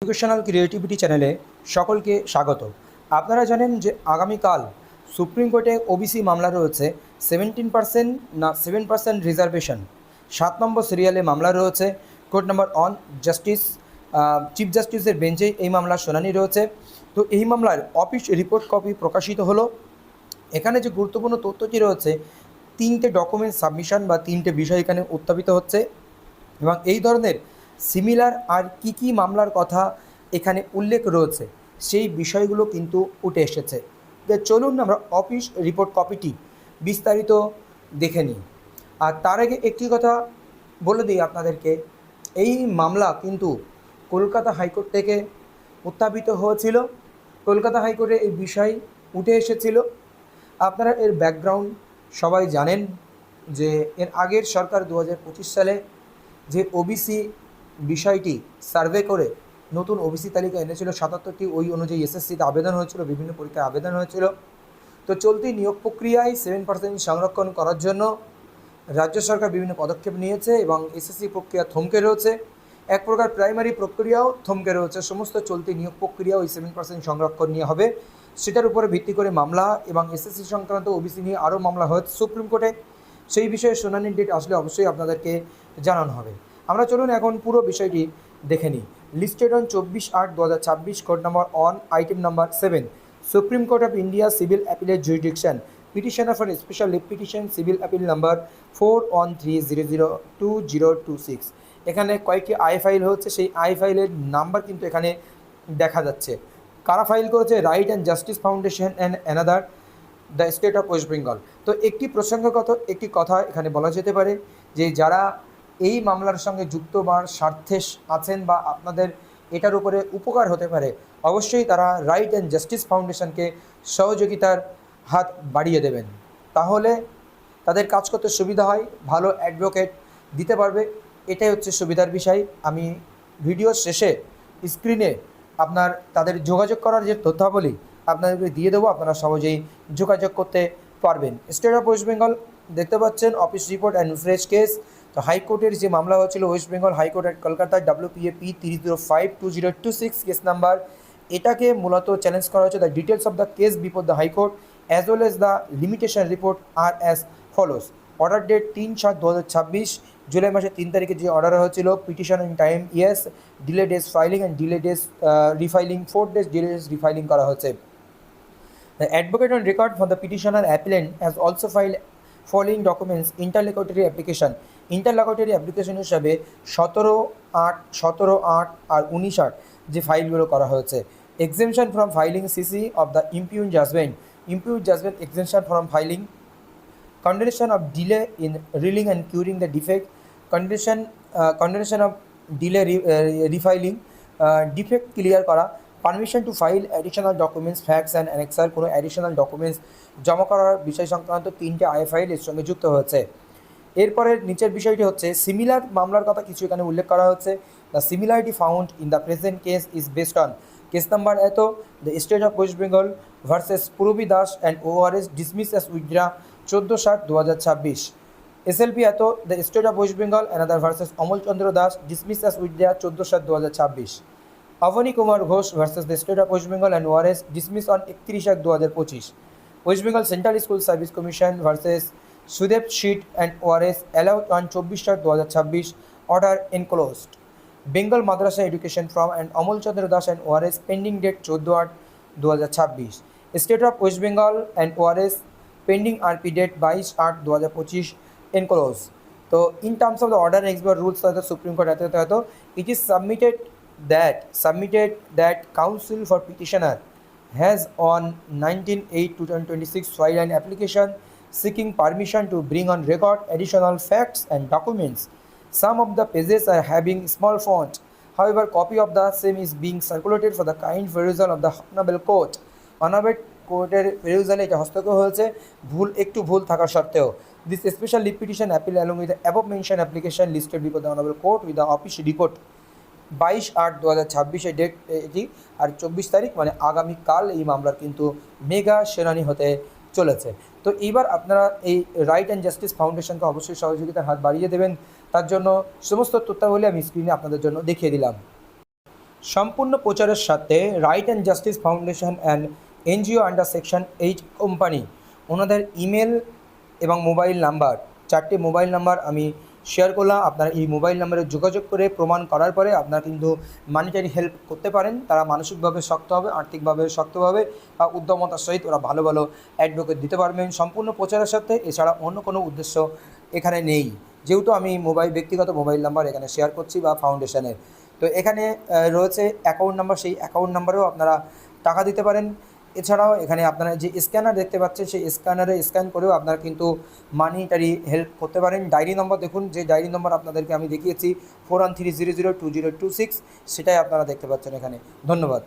Educational creativity চ্যানেলে সকলকে স্বাগত। আপনারা জানেন যে আগামীকাল সুপ্রিম কোর্টে ওবিসি মামলা রয়েছে 17% না 7% রিজার্ভেশন। 7 নম্বর সিরিয়ালে মামলা রয়েছে। কোর্ট নাম্বার 1 জাস্টিস চিফ জাস্টিসের বেঞ্চে এই মামলার শুনানি রয়েছে। তো এই মামলার অফিস রিপোর্ট কপি প্রকাশিত হলো। এখানে যে গুরুত্বপূর্ণ তথ্যটি রয়েছে, 3টে ডকুমেন্ট সাবমিশন বা 3টে বিষয় এখানে উত্থাপিত হচ্ছে এবং এই ধরনের সিমিলার আর কি মামলার কথা এখানে উল্লেখ রয়েছে সেই বিষয়গুলো কিন্তু উঠে এসেছে। চলুন আমরা অফিস রিপোর্ট কপিটি বিস্তারিত দেখে নিই। আর তার আগে একটি কথা বলে দিই আপনাদেরকে, এই মামলা কিন্তু কলকাতা হাইকোর্ট থেকে উত্থাপিত হয়েছিল। কলকাতা হাইকোর্টে এই বিষয় উঠে এসেছিল। আপনারা এর ব্যাকগ্রাউন্ড সবাই জানেন যে এর আগের সরকার 2025 সালে যে ওবিসি বিষয়টি সার্ভে করে নতুন ওবিসি তালিকা এনেছিল 77টি, ওই অনুযায়ী এসএসসিতে আবেদন হয়েছিল, বিভিন্ন পরীক্ষায় আবেদন হয়েছিল। তো চলতি নিয়োগ প্রক্রিয়ায় 7% সংরক্ষণ করার জন্য রাজ্য সরকার বিভিন্ন পদক্ষেপ নিয়েছে এবং এসএসসি প্রক্রিয়া থমকে রয়েছে। এক প্রকার প্রাইমারি প্রক্রিয়াও থমকে রয়েছে। সমস্ত চলতি নিয়োগ প্রক্রিয়া ওই 7% সংরক্ষণ নিয়ে হবে, সেটার উপরে ভিত্তি করে মামলা এবং এসএসসি সংক্রান্ত ওবিসি নিয়ে আরও মামলা হয়েছে সুপ্রিম কোর্টে। সেই বিষয়ে শুনানির ডেট আসলে অবশ্যই আপনাদেরকে জানানো হবে। আমরা চলুন এখন পুরো বিষয়টি দেখে নিই। Listed on 24/8/2026, code number 1, item number 7, Supreme Court of India civil appellate jurisdiction, petitioner for special leave petition, civil appeal number 413002026। এখানে কয়েকটি আই ফাইল হচ্ছে, সেই আই ফাইলের নাম্বার কিন্তু এখানে দেখা যাচ্ছে। কারা ফাইল করেছে? Right and justice foundation and another, the state of West Bengal. তো একটি প্রসঙ্গগত একটি কথা এখানে বলা যেতে পারে যে যারা এই মামলার সঙ্গে যুক্ত বা স্বার্থে আছেন বা আপনাদের এটার উপরে উপকার হতে পারে, অবশ্যই তারা রাইট অ্যান্ড জাস্টিস ফাউন্ডেশনকে সহযোগিতার হাত বাড়িয়ে দেবেন। তাহলে তাদের কাজ করতে সুবিধা হয়, ভালো অ্যাডভোকেট দিতে পারবে। এটাই হচ্ছে সুবিধার বিষয়। আমি ভিডিওর শেষে স্ক্রিনে আপনার তাদের যোগাযোগ করার যে তথ্যাবলী আপনাদেরকে দিয়ে দেবো, আপনারা সহজেই যোগাযোগ করতে পারবেন। স্টেট অফ ওয়েস্ট বেঙ্গল দেখতে পাচ্ছেন, office report and fresh case. তো হাইকোর্টের যে মামলা হয়েছিল ওয়েস্ট বেঙ্গল হাইকোর্ট অ্যাট কলকাতায় WPAP 305/2026 কেস নাম্বার, এটাকে মূলত চ্যালেঞ্জ করা হচ্ছে। The details of the case before the high court as well as the limitation report আর as follows. Order date 3/7/2026, July মাসের 3 তারিখে যে অর্ডার হয়েছিল, petition in time yes, delay days filing and delay days refiling 4 days delay days রিফাইলিং করা হচ্ছে। The advocate on record for the petitioner appellant has also filed following documents: interlocutory application, interlocutory application হিসাবে 17/8, 17/8 আর 19/8 যে ফাইলগুলো করা হয়েছে। exemption from filing CC of the impugned judgment, impugned judgment exemption from filing, condemnation of delay in reeling and curing the defect, condemnation of delay refiling, defect clear করা, permission to file additional documents, facts and annexure, কোনো additional documents জমা করার বিষয় সংক্রান্ত 3টে I file এর সঙ্গে যুক্ত হয়েছে। এরপরে নিচের বিষয়টি হচ্ছে সিমিলার মামলার কথা কিছু এখানে উল্লেখ করা হচ্ছে। The similarity found in the present case is based on case number এত, the state of West Bengal versus Purabi Das and ORS dismiss as withdraw 14/7/2026, SLP এত, the state of West Bengal another versus Amal Chandra Das dismiss as withdraw 14/7/2026, Avani Kumar Ghosh versus the State of West Bengal and ORS dismissed on 31/2025. West Bengal Central School Service Commission versus Sudeb Sheet and ORS allowed on 24/2026, order enclosed. Bengal Madrasa Education from and Amol Chandra Das and ORS pending date 14/2026. State of West Bengal and ORS pending RP date 22/8/2025 enclosed. So in terms of the order and expert rules of the Supreme Court, it is submitted that counsel for petitioner has on 19/8/2026 filed an application seeking permission to bring on record additional facts and documents. Some of the pages are having small font. However, copy of the same is being circulated for the kind perusal of the honorable court. Honorable কোর্টের পেরুজালে এটা হস্তক্ষেপ হয়েছে, একটু ভুল থাকা সত্ত্বেও। This special leave petition appeal along with the above mentioned application listed before the honorable court with the office report 22/8/2026 date এটি, আর 24 তারিখ মানে আগামীকাল এই মামলার কিন্তু মেগা শুনানি হতে চলেছে। তো এইবার আপনারা এই রাইট অ্যান্ড জাস্টিস ফাউন্ডেশনকে অবশ্যই সহযোগিতার হাত বাড়িয়ে দেবেন। তার জন্য সমস্ত তথ্যাবলী আমি স্ক্রিনে আপনাদের জন্য দেখিয়ে দিলাম। সম্পূর্ণ প্রচারের সাথে right and justice foundation and NGO under section 8 company ওনাদের ইমেল এবং মোবাইল নাম্বার, 4টে মোবাইল নাম্বার আমি শেয়ার করলাম। আপনারা এই মোবাইল নাম্বারে যোগাযোগ করে প্রমাণ করার পরে আপনারা কিন্তু মানিটারি হেল্প করতে পারেন। তারা মানসিকভাবে শক্ত হবে, আর্থিকভাবে শক্তভাবে বা উদ্যমতার সহিত ওরা ভালো ভালো অ্যাডভোকেট দিতে পারবেন সম্পূর্ণ প্রচারের সাথে। এছাড়া অন্য কোনো উদ্দেশ্য এখানে নেই, যেহেতু আমি ব্যক্তিগত মোবাইল নাম্বার এখানে শেয়ার করছি বা ফাউন্ডেশনের। তো এখানে রয়েছে অ্যাকাউন্ট নাম্বার, সেই অ্যাকাউন্ট নাম্বারেও আপনারা টাকা দিতে পারেন। এছাড়াও এখানে আপনারা যে স্ক্যানার দেখতে পাচ্ছেন সেই স্ক্যানারে স্ক্যান করেও আপনারা কিন্তু মানিটারি হেল্প করতে পারেন। ডায়েরি নম্বর দেখুন, যে ডায়েরি নম্বর আপনাদেরকে আমি দেখিয়েছি 4130020226, সেটাই আপনারা দেখতে পাচ্ছেন এখানে। ধন্যবাদ।